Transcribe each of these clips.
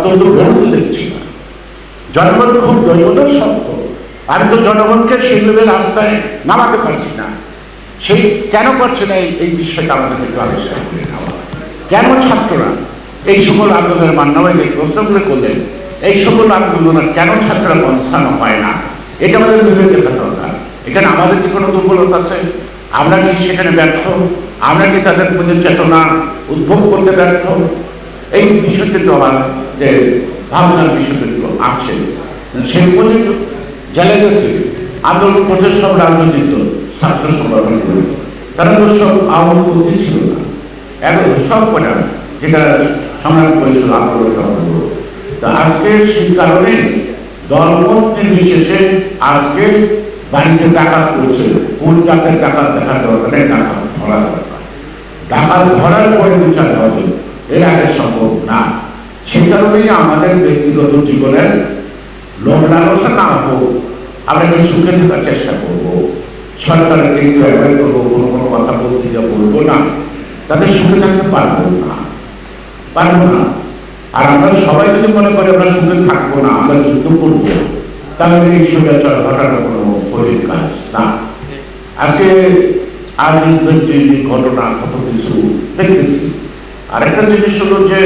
গণতন্ত্র গড়তে দেখছি না। জনগণ খুব দৈবতার শব্দ, আমি তো জনগণকে সেইভাবে রাস্তায় নামাতে পারছি না। সেই কেন পারছে না এই বিষয়টা আমাদেরকে একটু আবিষ্কার করে নেওয়া। কেন ছাত্ররা এই সকল আন্দোলনের মান্যবাহী যে প্রশ্নগুলো করলেন, এই সকল আন্দোলনে কেন ছাত্ররা কনসার্ন হয় না, এটা আমাদের ভেবে দেখা দরকার। এখানে আমাদের কি কোনো দুর্বলতা আছে? আমরা কি সেখানে ব্যর্থ? আমরা কি তাদের মধ্যে চেতনা উদ্ভব করতে ব্যর্থ? এই বিষয় কিন্তু আমার যে ভাবনার বিষয় কিন্তু আছে। সেই পর্যন্ত জেলে গেছে আন্দোলন করছে সব রাজনৈতিক দল, ছাত্র সংগঠন করে, তারা তো সব আওয়ামী ছিল না, এখন সব কটা যেটা সংগ্রাম করেছিল আন্দোলন। তো আজকে সেই কারণে দলমত নির্বিশেষে আজকে বাড়িতে ডাকাত করছে, কোন জাতের ডাকাত দেখার দরকার নেই, ডাকাত ধরা দরকার। ডাকাত ধরার পরে বিচার হবে, এর আগে সম্ভব না। সেই কারণেই আমাদের ব্যক্তিগত জীবনের লোভ লালসা না হোক, আমরা একটু সুখে থাকার চেষ্টা করব। সরকারের একটু অ্যাভয়েড করবো, কোনো কথা বলতে যা বলবো না, তাদের সুখে থাকতে পারবো না। আর আমরা সবাই যদি মনে করি আমরা সুখে থাকবো না, আমরা যুদ্ধ করবো, তাহলে এই স্বৈরাচার ঘটানো কোনো কঠিন কাজ না। আজকে আজ যে ঘটনা কত কিছু দেখতেছি। আরেকটা জিনিস হলো যে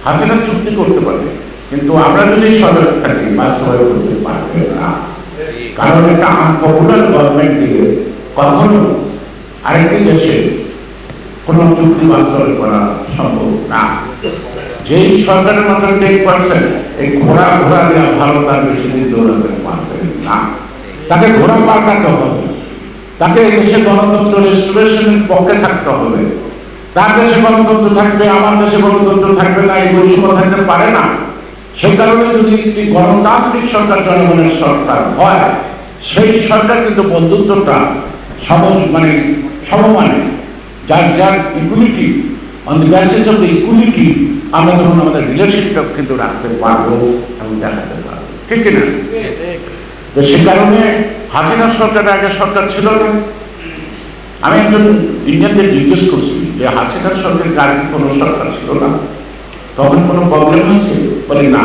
হাসিনা চুক্তি করতে পারে, কিন্তু আমরা যদি সজাগ থাকি বাস্তবায়ন করতে পারবে না। কারণ একটা আনপপুলার গভর্নমেন্ট দিয়ে কখনো আরেকটি দেশে কোনো চুক্তি বাস্তবায়ন করা সম্ভব না। যেই সরকারের মাত্র 10%, এই ঘোড়া দেওয়া ভারত আর বেশি দিন দৌড়াতে পারবে না। তাকে ঘোড়া পাল্টাতে হবে, তাকে দেশে গণতন্ত্র রেস্টোরেশনের পক্ষে থাকতে হবে। তার দেশে গণতন্ত্র থাকবে, আমার দেশে গণতন্ত্র থাকবে না, এই বৈষম্য থাকতে পারে না। সেই কারণে যদি একটি গণতান্ত্রিক সরকার জনগণের সরকার হয়, সেই সরকার কিন্তু বন্ধুত্বটা সমমানে যার equality, on the basis of the equality আমরা তখন আমাদের রিলেশনটা কিন্তু রাখতে পারবো এবং দেখাতে পারবো, ঠিক না? তো সে কারণে হাসিনা সরকারের আগে সরকার ছিল না। আমি একজন ইন্ডিয়ানদের জিজ্ঞেস করছি যে হাসিনা সরকারের আগে কোনো সরকার ছিল না, তখন কোনো প্রবলেম হয়েছে? বলে না।